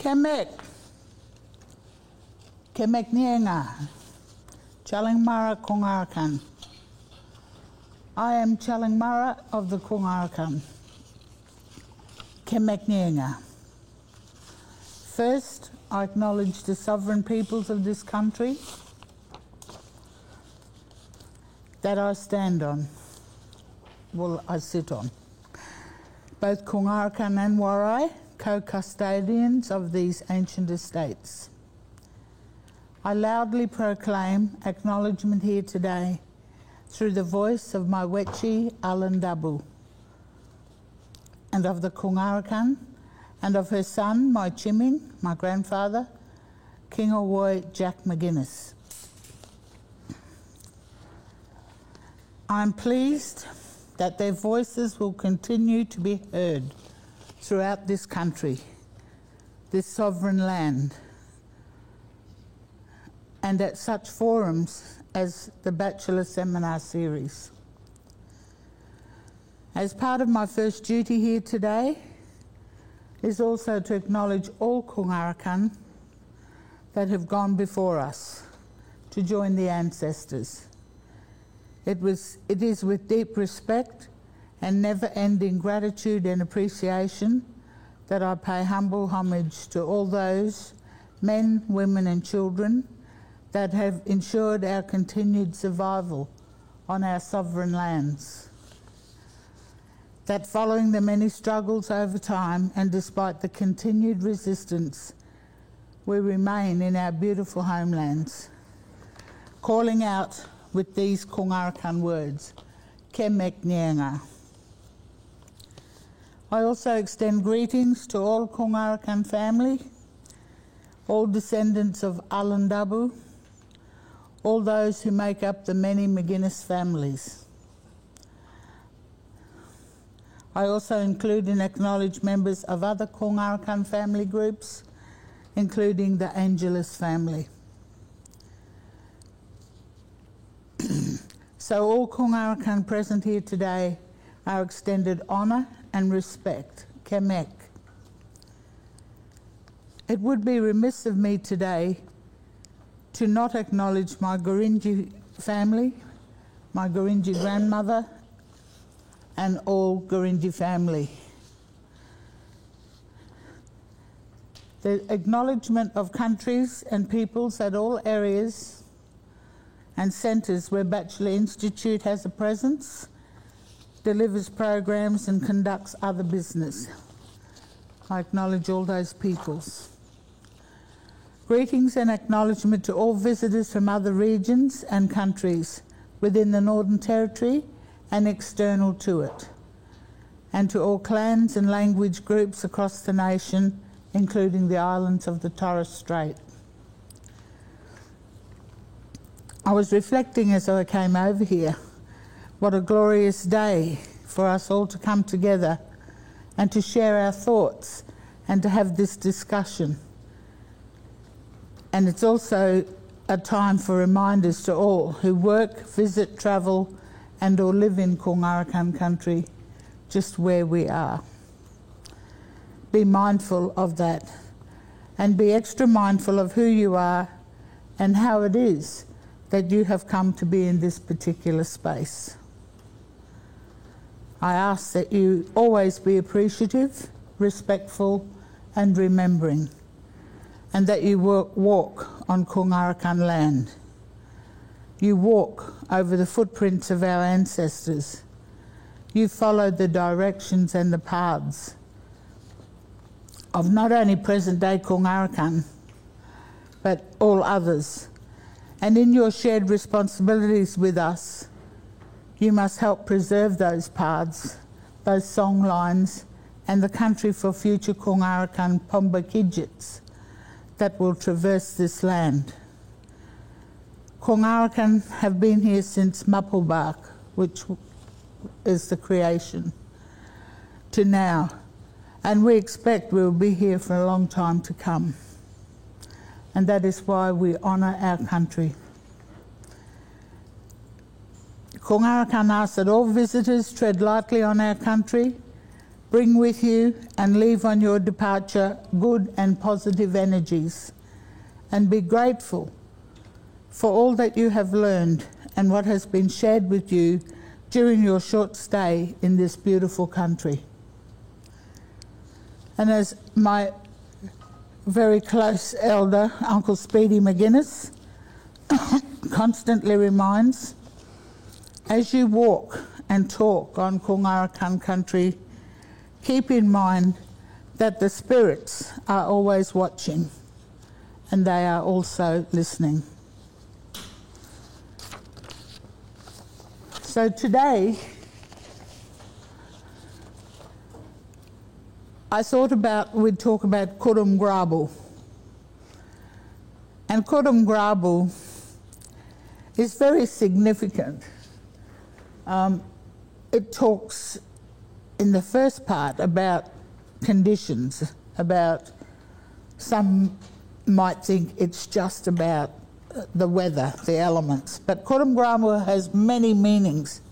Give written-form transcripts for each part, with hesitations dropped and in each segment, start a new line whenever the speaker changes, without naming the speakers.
Kemek. Kemek Nienga. Challengmara Kongarakan. I am Challengmara of the Kongarakan. Kemek Nienga. First, I acknowledge the sovereign peoples of this country that I stand on, well, I sit on. Both Kongarakan and Warai, co-custodians of these ancient estates. I loudly proclaim acknowledgement here today through the voice of my Wetji Alandabu and of the Kongarakan and of her son, my Chiming, my grandfather, King Awoi Jack McGuinness. I'm pleased that their voices will continue to be heard throughout this country, this sovereign land, and at such forums as the Bachelor Seminar Series. As part of my first duty here today is also to acknowledge all Kongarakan that have gone before us to join the ancestors. It is with deep respect and never-ending gratitude and appreciation that I pay humble homage to all those men, women and children that have ensured our continued survival on our sovereign lands. That following the many struggles over time and despite the continued resistance, we remain in our beautiful homelands, calling out with these Kongarakan words, Kemek Nienga. I also extend greetings to all Kongarakan family, all descendants of Alandabu, all those who make up the many McGuinness families. I also include and acknowledge members of other Kongarakan family groups, including the Angelus family. So all Kongarakan present here today are extended honour and respect. Kemek. It would be remiss of me today to not acknowledge my Gurindji family, my Gurindji grandmother, and all Gurindji family. The acknowledgement of countries and peoples at all areas and centres where Bachelor Institute has a presence, delivers programs and conducts other business. I acknowledge all those peoples. Greetings and acknowledgement to all visitors from other regions and countries within the Northern Territory and external to it, and to all clans and language groups across the nation, including the islands of the Torres Strait. I was reflecting as I came over here, what a glorious day for us all to come together and to share our thoughts and to have this discussion. And it's also a time for reminders to all who work, visit, travel and or live in Kongarakan country, just where we are. Be mindful of that and be extra mindful of who you are and how it is that you have come to be in this particular space. I ask that you always be appreciative, respectful and remembering, and that you walk on Kongarakan land. You walk over the footprints of our ancestors. You follow the directions and the paths of not only present-day Kongarakan, but all others. And in your shared responsibilities with us, you must help preserve those paths, those song lines, and the country for future Kongarakan Pombakidjits that will traverse this land. Kongarakan have been here since Mapulbark, which is the creation, to now, and we expect we'll be here for a long time to come. And that is why we honour our country. Kongarakan asks that all visitors tread lightly on our country, bring with you and leave on your departure good and positive energies, and be grateful for all that you have learned and what has been shared with you during your short stay in this beautiful country. And as my very close elder, Uncle Speedy McGuinness, constantly reminds, as you walk and talk on Kungarakan country, keep in mind that the spirits are always watching and they are also listening. So today, I thought we'd talk about Kurum Grabu. And Kurum Grabu is very significant. It talks in the first part about conditions, about some might think it's just about the weather, the elements. But Kurum Grabu has many meanings.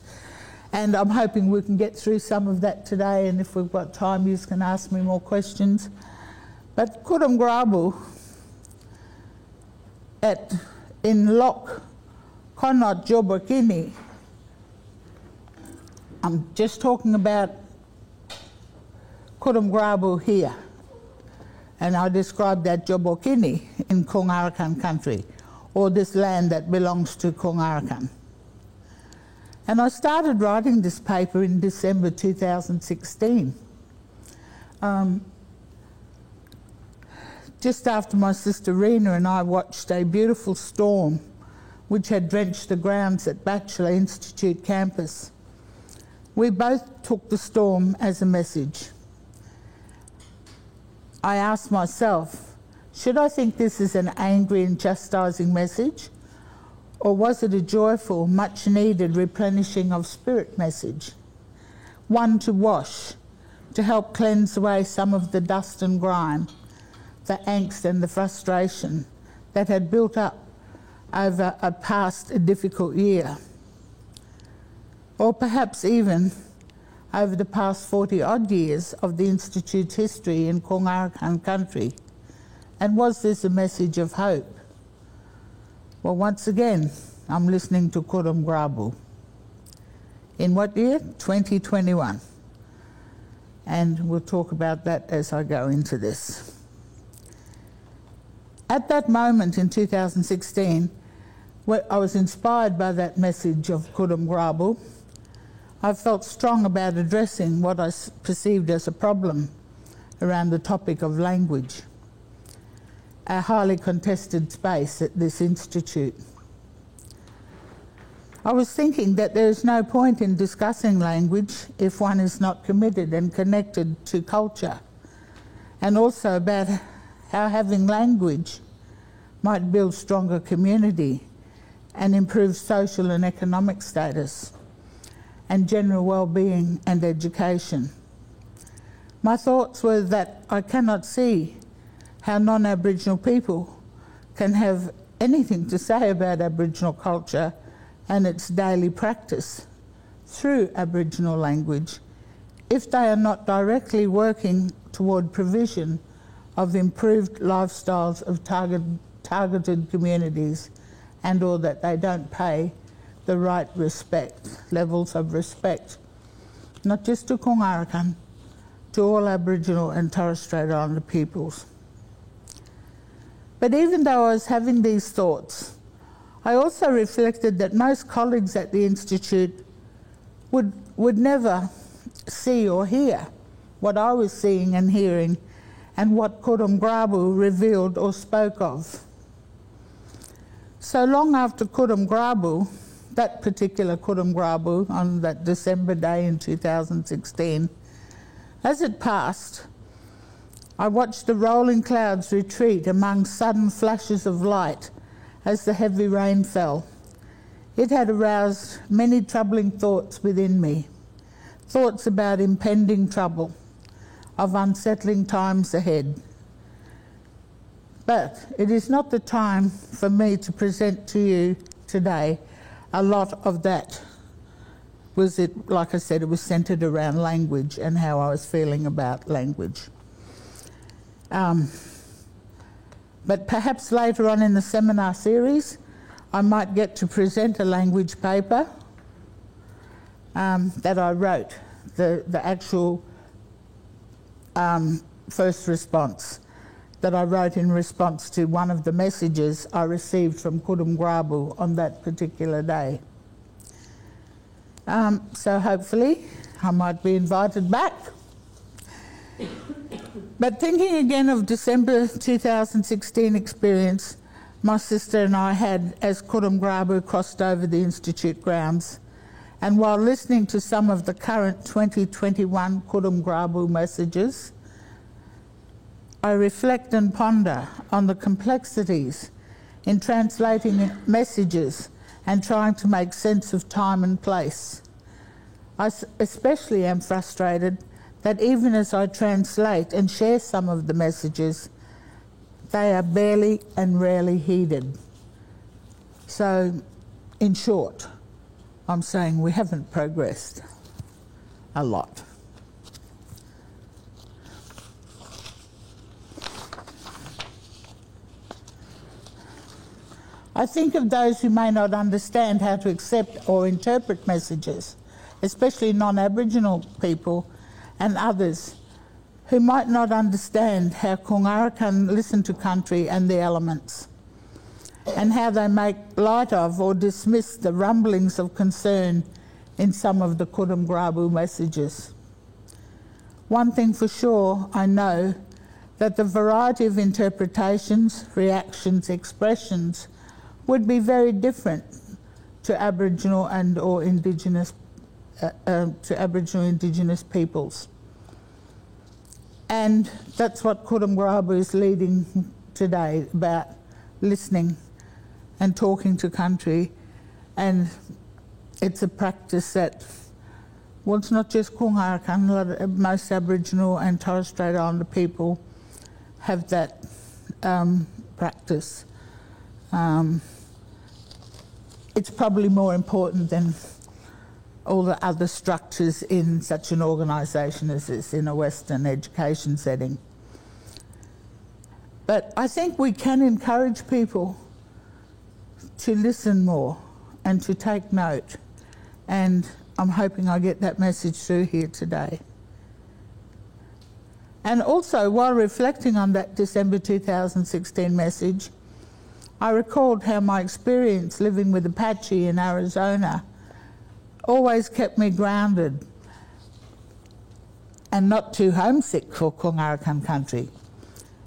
And I'm hoping we can get through some of that today, and if we've got time, you can ask me more questions. But Kurum Grabu in Loch Connaught Jobokini, I'm just talking about Kurum Grabu here, and I described that Jobokini in Kungarakan country, or this land that belongs to Kungarakan. And I started writing this paper in December 2016. Just after my sister Rena and I watched a beautiful storm which had drenched the grounds at Batchelor Institute campus. We both took the storm as a message. I asked myself, should I think this is an angry and chastising message? Or was it a joyful, much-needed replenishing of spirit message? One to wash, to help cleanse away some of the dust and grime, the angst and the frustration that had built up over a past difficult year. Or perhaps even over the past 40-odd years of the Institute's history in Kungarakan country. And was this a message of hope? Well, once again, I'm listening to Kurum Grabu. In what year? 2021. And we'll talk about that as I go into this. At that moment in 2016, I was inspired by that message of Kurum Grabu. I felt strong about addressing what I perceived as a problem around the topic of language, a highly contested space at this institute. I was thinking that there is no point in discussing language if one is not committed and connected to culture, and also about how having language might build stronger community and improve social and economic status and general well-being and education. My thoughts were that I cannot see how non-Aboriginal people can have anything to say about Aboriginal culture and its daily practice through Aboriginal language if they are not directly working toward provision of improved lifestyles of targeted communities, and or that they don't pay the right levels of respect, not just to Kungarakan, to all Aboriginal and Torres Strait Islander peoples. But even though I was having these thoughts, I also reflected that most colleagues at the Institute would never see or hear what I was seeing and hearing and what Kurum Grabu revealed or spoke of. So long after Kurum Grabu, that particular Kurum Grabu on that December day in 2016, as it passed, I watched the rolling clouds retreat among sudden flashes of light as the heavy rain fell. It had aroused many troubling thoughts within me, thoughts about impending trouble, of unsettling times ahead. But it is not the time for me to present to you today a lot of that was it, like I said, it was centred around language and how I was feeling about language. But perhaps later on in the seminar series, I might get to present a language paper that I wrote, the actual first response that I wrote in response to one of the messages I received from Kudum Grabu on that particular day. So hopefully I might be invited back. But thinking again of December 2016 experience my sister and I had as Kudum Grabu crossed over the Institute grounds, and while listening to some of the current 2021 Kudum Grabu messages, I reflect and ponder on the complexities in translating messages and trying to make sense of time and place. I especially am frustrated that even as I translate and share some of the messages, they are barely and rarely heeded. So, in short, I'm saying we haven't progressed a lot. I think of those who may not understand how to accept or interpret messages, especially non-Aboriginal people and others who might not understand how Kungarakan listen to country and the elements, and how they make light of or dismiss the rumblings of concern in some of the Kudum Grabu messages. One thing for sure, I know that the variety of interpretations, reactions, expressions would be very different to Aboriginal and or Indigenous peoples. And that's what Kudum Grabu is leading today, about listening and talking to country. And it's a practice that, well, it's not just Kungarakan, most Aboriginal and Torres Strait Islander people have that practice. It's probably more important than all the other structures in such an organisation as this in a Western education setting. But I think we can encourage people to listen more and to take note, and I'm hoping I get that message through here today. And also, while reflecting on that December 2016 message, I recalled how my experience living with Apache in Arizona always kept me grounded and not too homesick for Kungarakan country,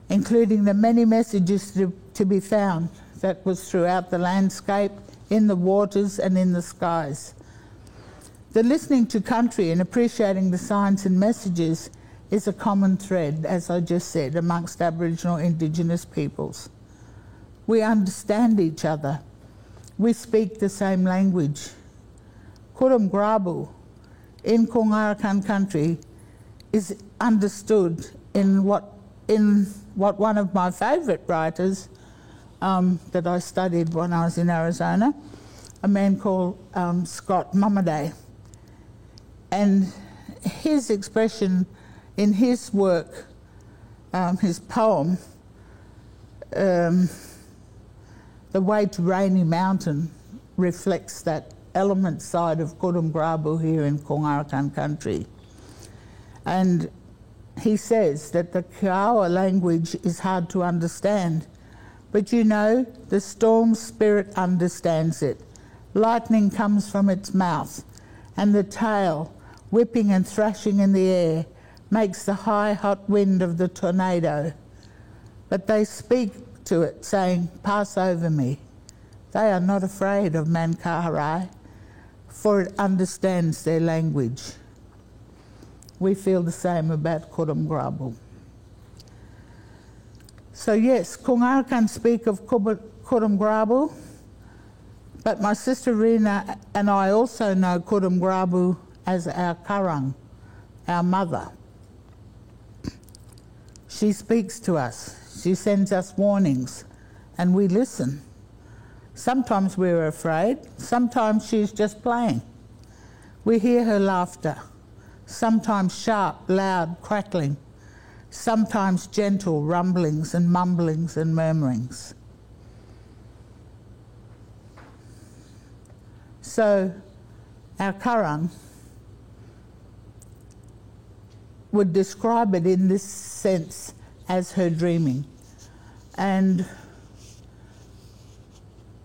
including the many messages to be found that was throughout the landscape, in the waters and in the skies. The listening to country and appreciating the signs and messages is a common thread, as I just said, amongst Aboriginal Indigenous peoples. We understand each other. We speak the same language. Kudum Grabu in Kungarakan country is understood in what one of my favourite writers that I studied when I was in Arizona, a man called Scott Momaday. And his expression in his work, his poem, The Way to Rainy Mountain, reflects that element side of Kudum Grabu here in Kungarakan country. And he says that the Kiowa language is hard to understand, but you know, the storm spirit understands it. Lightning comes from its mouth, and the tail, whipping and thrashing in the air, makes the high hot wind of the tornado. But they speak to it, saying, "Pass over me." They are not afraid of Mankaharai, for it understands their language. We feel the same about Kudum Grabu. So yes, Kungarakan speak of Kudum Grabu, but my sister Rena and I also know Kudum Grabu as our karang, our mother. She speaks to us, she sends us warnings, and we listen. Sometimes we're afraid, sometimes she's just playing. We hear her laughter, sometimes sharp, loud, crackling, sometimes gentle rumblings and mumblings and murmurings. So our Karang would describe it in this sense as her dreaming. And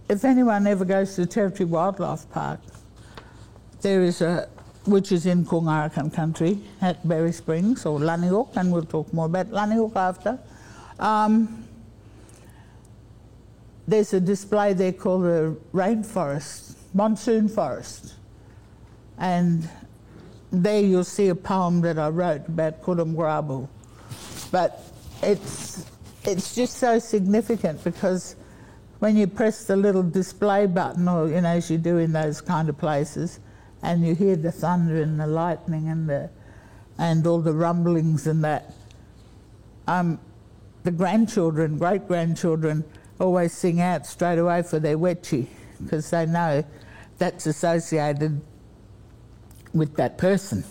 if anyone ever goes to the Territory Wildlife Park, there is which is in Kungarakan country, at Berry Springs or Laniok, and we'll talk more about Laniok after. There's a display there called the rainforest, monsoon forest. And there you'll see a poem that I wrote about Kudum Grabu. But it's just so significant because when you press the little display button, or as you do in those kind of places, and you hear the thunder and the lightning and all the rumblings and that, the grandchildren, great-grandchildren, always sing out straight away for their wetchy because they know that's associated with that person.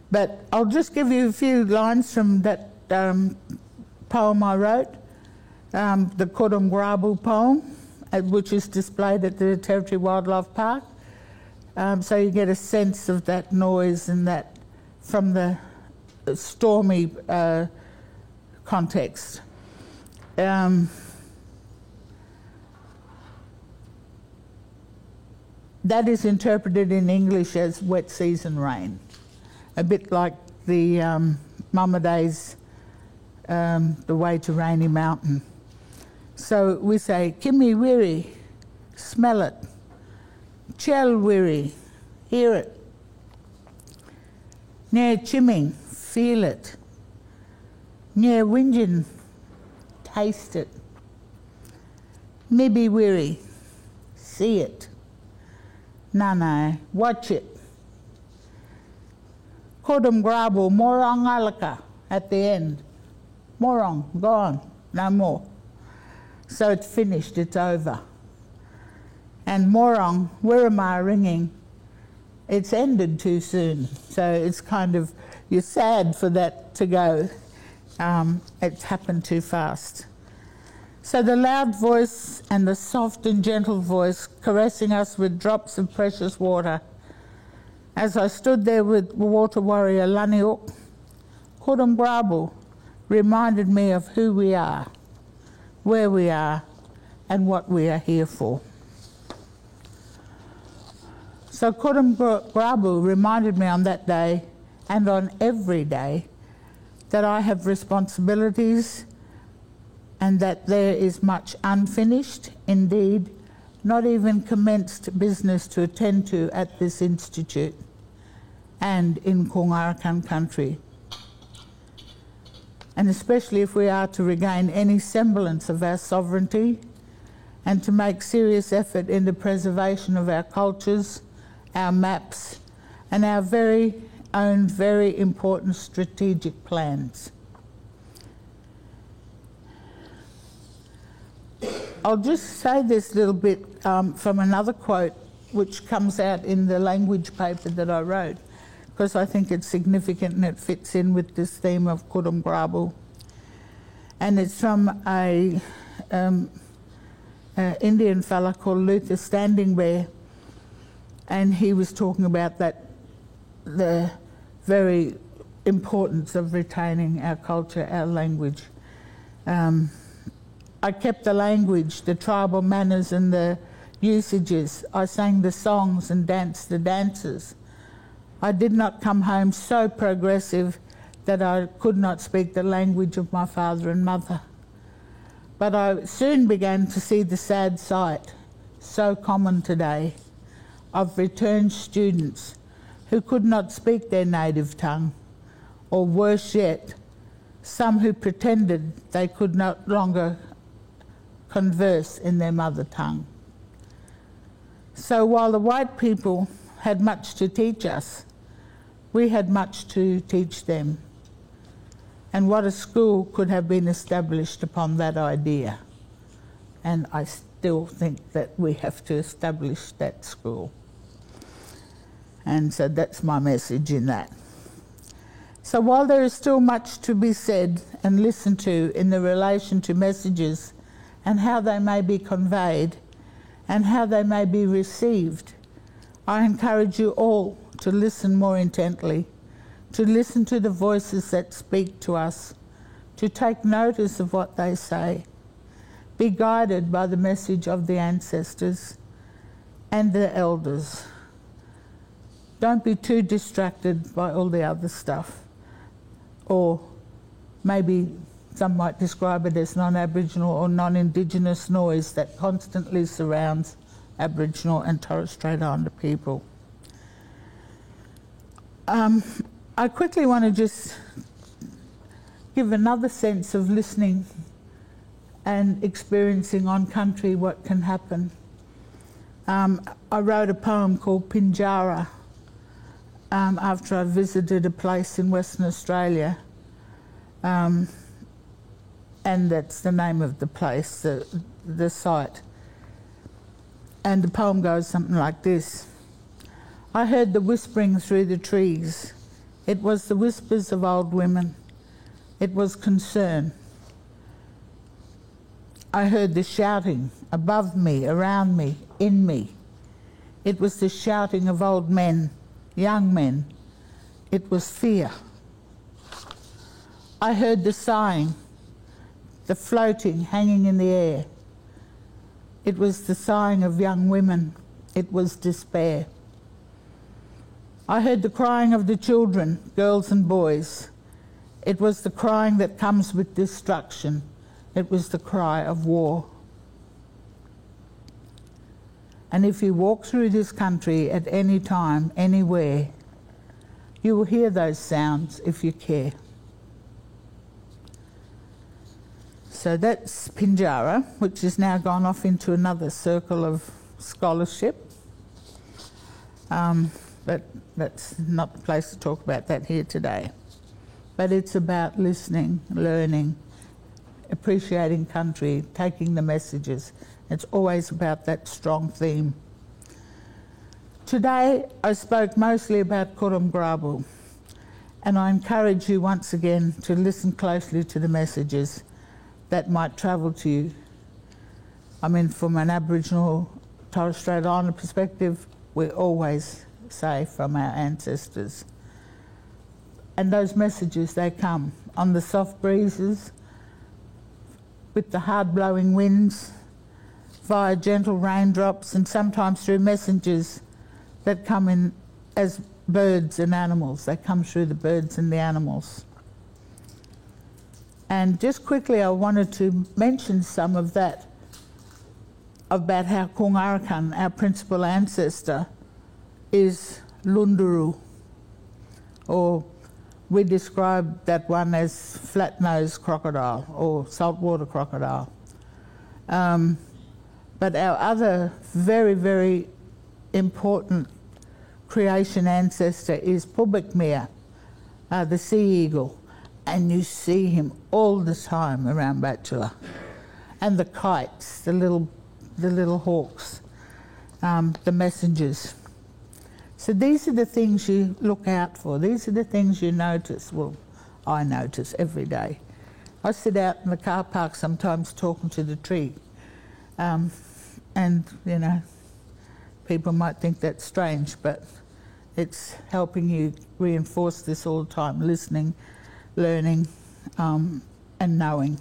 But I'll just give you a few lines from that poem I wrote, the Kudum Grabu poem, which is displayed at the Territory Wildlife Park. So you get a sense of that noise and that from the stormy context. That is interpreted in English as wet season rain, a bit like the Mamaday's The Way to Rainy Mountain. So we say, Kimi Wiri, smell it. Chel Wiri, hear it. Nye Chiming, feel it. Nye Winjin, taste it. Mibi Wiri, see it. Nana, watch it. Kudum Grabu, Morong Alaka, at the end. Morong, gone, no more. So it's finished, it's over. And Morong, Wirrama ringing, it's ended too soon. So it's kind of, you're sad for that to go. It's happened too fast. So the loud voice and the soft and gentle voice caressing us with drops of precious water. As I stood there with water warrior Laniok, Kudum Grabu reminded me of who we are, where we are, and what we are here for. So Kudum Grabu reminded me on that day, and on every day, that I have responsibilities and that there is much unfinished, indeed, not even commenced business to attend to at this institute and in Kungarakan country. And especially if we are to regain any semblance of our sovereignty and to make serious effort in the preservation of our cultures, our maps, and our very own very important strategic plans. I'll just say this little bit from another quote which comes out in the language paper that I wrote, because I think it's significant and it fits in with this theme of Kudum Grabu. And it's from a Indian fella called Luther Standing Bear, and he was talking about the very importance of retaining our culture, our language. I kept the language, the tribal manners and the usages. I sang the songs and danced the dances. I did not come home so progressive that I could not speak the language of my father and mother. But I soon began to see the sad sight, so common today, of returned students who could not speak their native tongue, or worse yet, some who pretended they could no longer converse in their mother tongue. So while the white people had much to teach us, we had much to teach them. And what a school could have been established upon that idea. And I still think that we have to establish that school. And so that's my message in that. So while there is still much to be said and listened to in the relation to messages and how they may be conveyed and how they may be received, I encourage you all to listen more intently, to listen to the voices that speak to us, to take notice of what they say, be guided by the message of the ancestors and the elders. Don't be too distracted by all the other stuff, or maybe some might describe it as non-Aboriginal or non-Indigenous noise that constantly surrounds Aboriginal and Torres Strait Islander people. I quickly want to just give another sense of listening and experiencing on country what can happen. I wrote a poem called Pinjarra after I visited a place in Western Australia, and that's the name of the place, the site. And the poem goes something like this. I heard the whispering through the trees. It was the whispers of old women. It was concern. I heard the shouting above me, around me, in me. It was the shouting of old men, young men. It was fear. I heard the sighing, the floating, hanging in the air. It was the sighing of young women. It was despair. I heard the crying of the children, girls and boys. It was the crying that comes with destruction. It was the cry of war. And if you walk through this country at any time, anywhere, you will hear those sounds if you care. So that's Pinjarra, which has now gone off into another circle of scholarship. But that's not the place to talk about that here today. But it's about listening, learning, appreciating country, taking the messages. It's always about that strong theme. Today I spoke mostly about Kurumgrabu, and I encourage you once again to listen closely to the messages that might travel to you. I mean, from an Aboriginal Torres Strait Islander perspective, we always say from our ancestors. And those messages, they come on the soft breezes, with the hard blowing winds, via gentle raindrops, and sometimes through messengers that come in as birds and animals. They come through the birds and the animals. And just quickly, I wanted to mention some of that, about how Kungarakan, our principal ancestor, is Lunduru, or we describe that one as flat-nosed crocodile or saltwater crocodile. But our other very, very important creation ancestor is Pubikmia, the sea eagle. And you see him all the time around Batula. And the kites, the little hawks, the messengers. So these are the things you look out for. These are the things you notice. Well, I notice every day. I sit out in the car park sometimes talking to the tree. And, you know, people might think that's strange, but it's helping you reinforce this all the time, listening, learning, and knowing.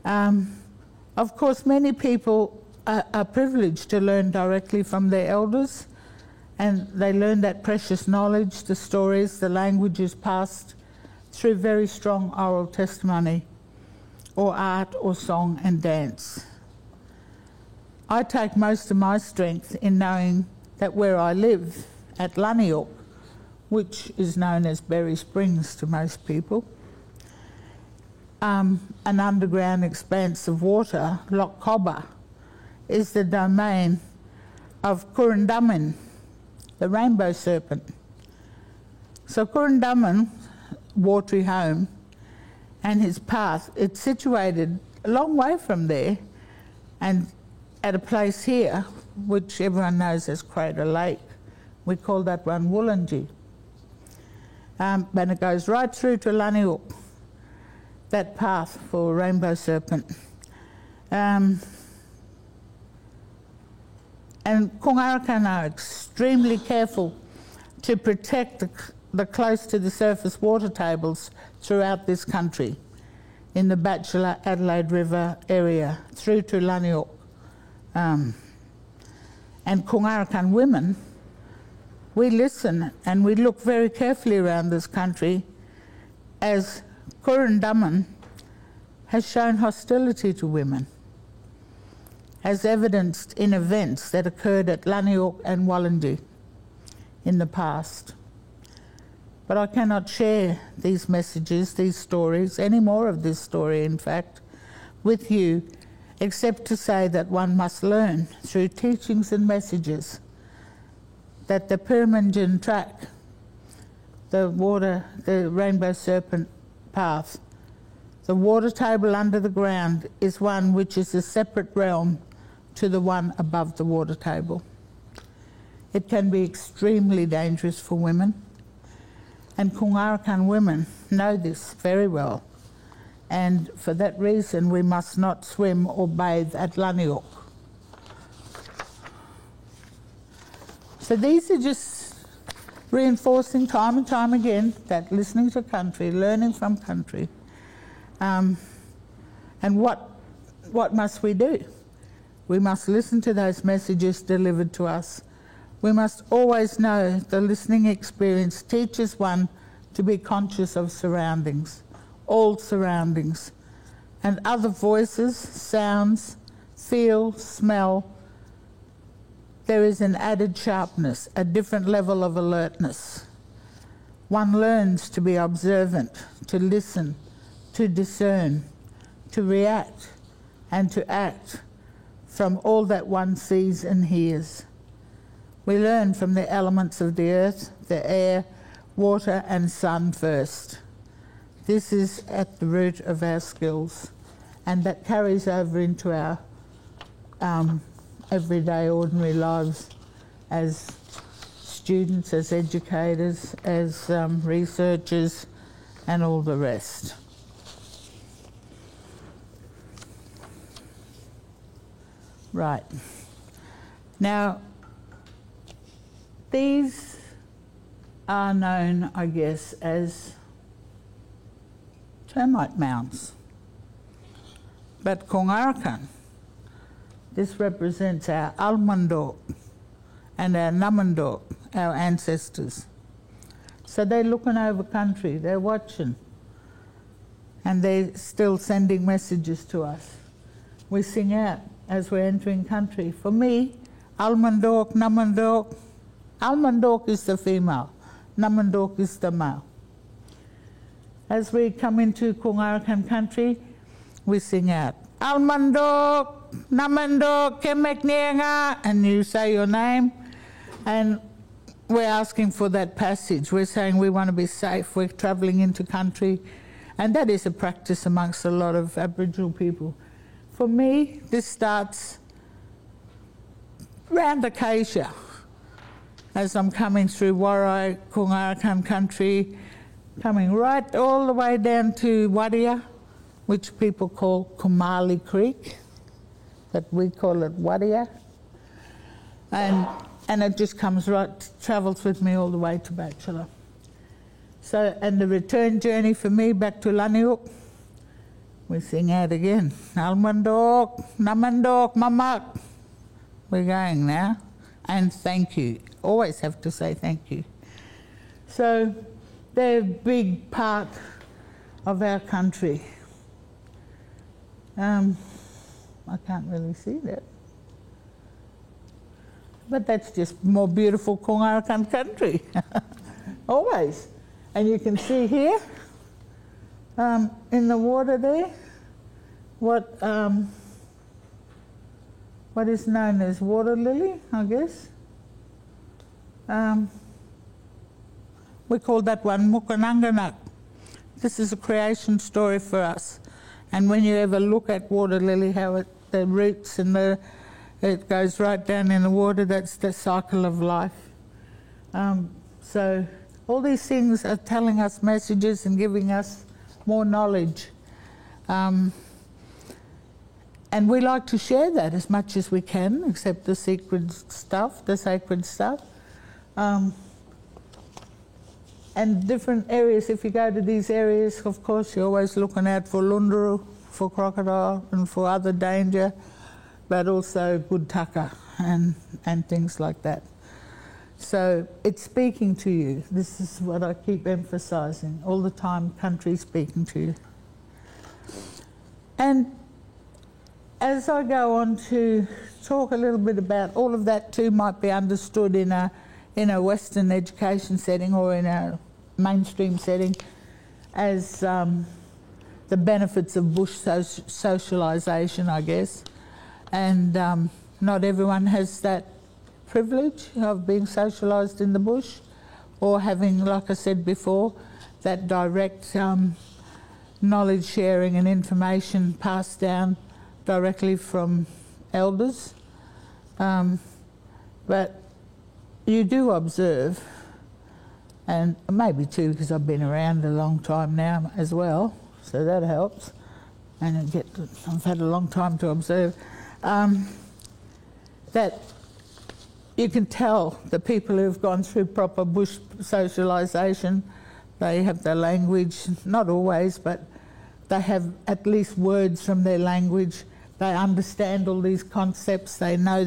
Of course, many people are privileged to learn directly from their elders, and they learn that precious knowledge, the stories, the languages passed through very strong oral testimony, or art, or song and dance. I take most of my strength in knowing that where I live, at Laniok, which is known as Berry Springs to most people, an underground expanse of water, Loch Cobber, is the domain of Kurundamin, the rainbow serpent. So Kurundamin, watery home, and his path, it's situated a long way from there, and at a place here, which everyone knows as Crater Lake, We call that one Wollongy. And it goes right through to Laniuk, that path for rainbow serpent. And Kungarakan are extremely careful to protect the close to the surface water tables throughout this country, in the Bachelor Adelaide River area, through to Laniuk. And Kungarakan women, we listen and we look very carefully around this country as Kurundaman has shown hostility to women, as evidenced in events that occurred at Laniuk and Wollongy in the past. But I cannot share these messages, these stories, any more of this story, in fact, with you, except to say that one must learn through teachings and messages that the Pyrmongin track, the rainbow serpent path, the water table under the ground is one which is a separate realm to the one above the water table. It can be extremely dangerous for women, and Kungarakan women know this very well, and for that reason we must not swim or bathe at Laniuk. So these are just reinforcing time and time again that listening to country, learning from country, and what must we do? We must listen to those messages delivered to us. We must always know the listening experience teaches one to be conscious of surroundings, all surroundings, and other voices, sounds, feel, smell. There is an added sharpness, a different level of alertness. One learns to be observant, to listen, to discern, to react, and to act from all that one sees and hears. We learn from the elements of the earth, the air, water, and sun first. This is at the root of our skills, and that carries over into our everyday, ordinary lives as students, as educators, as researchers, and all the rest. Right. Now, these are known, I guess, as termite mounds. But Kungarakan, this represents our Almandok and our Namandok, our ancestors. So they're looking over country, they're watching, and they're still sending messages to us. We sing out as we're entering country. For me, Almandok, Namandok, Almandok is the female, Namandok is the male. As we come into Kungarakan country, we sing out, Almandok, Namandok, Kemeknienga, and you say your name, and we're asking for that passage. We're saying we want to be safe, we're travelling into country, and that is a practice amongst a lot of Aboriginal people. For me, this starts round Acacia, as I'm coming through Warai, Kungarakan country, coming right all the way down to Wadia, which people call Kumali Creek, but we call it Wadia. And it just comes right, travels with me all the way to Bachelor. So, and the return journey for me back to Laniuk, we sing out again, Almandok, Namandok, Mamak. We're going now. And thank you. Always have to say thank you. So they're a big part of our country. I can't really see that. But that's just more beautiful Kungarakan country. Always. And you can see here, in the water there, what is known as water lily, I guess. We call that one Mukananganak. This is a creation story for us. And when you ever look at water lily, how the roots and it goes right down in the water, that's the cycle of life. So all these things are telling us messages and giving us more knowledge. And we like to share that as much as we can, except the sacred stuff. And different areas, if you go to these areas, of course, you're always looking out for lunduru, for crocodile, and for other danger, but also good tucker and things like that. So it's speaking to you. This is what I keep emphasising all the time, country speaking to you. And as I go on to talk a little bit about all of that too might be understood in a Western education setting or in a mainstream setting as the benefits of bush socialisation, I guess. And not everyone has that privilege of being socialised in the bush or having, like I said before, that direct knowledge sharing and information passed down directly from elders. But you do observe, and maybe too because I've been around a long time now as well, so that helps. And I've had a long time to observe. That you can tell the people who've gone through proper bush socialisation, they have their language, not always, but they have at least words from their language. They understand all these concepts, they know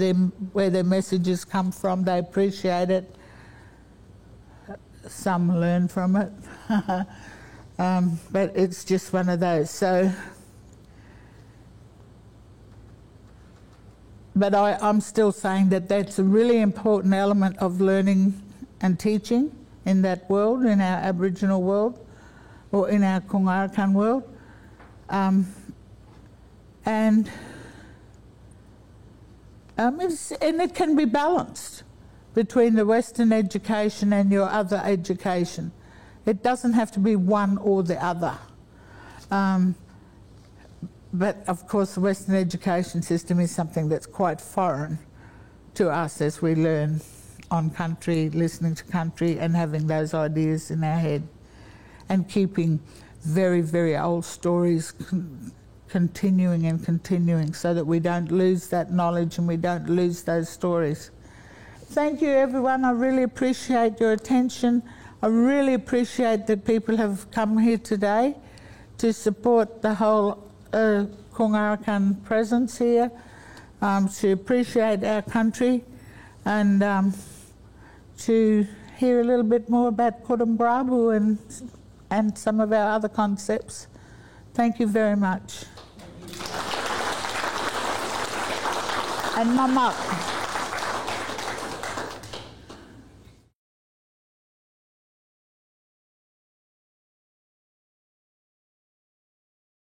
where their messages come from, they appreciate it. Some learn from it, but it's just one of those. So, but I'm still saying that that's a really important element of learning and teaching in that world, in our Aboriginal world, or in our Kungarakan world. And it can be balanced between the Western education and your other education. It doesn't have to be one or the other. But of course the Western education system is something that's quite foreign to us as we learn on country, listening to country and having those ideas in our head and keeping very, very old stories continuing and continuing so that we don't lose that knowledge and we don't lose those stories. Thank you everyone, I really appreciate your attention. I really appreciate that people have come here today to support the whole Kungarakan presence here, to appreciate our country and to hear a little bit more about Kodumbrabu and some of our other concepts. Thank you very much. And Mamak.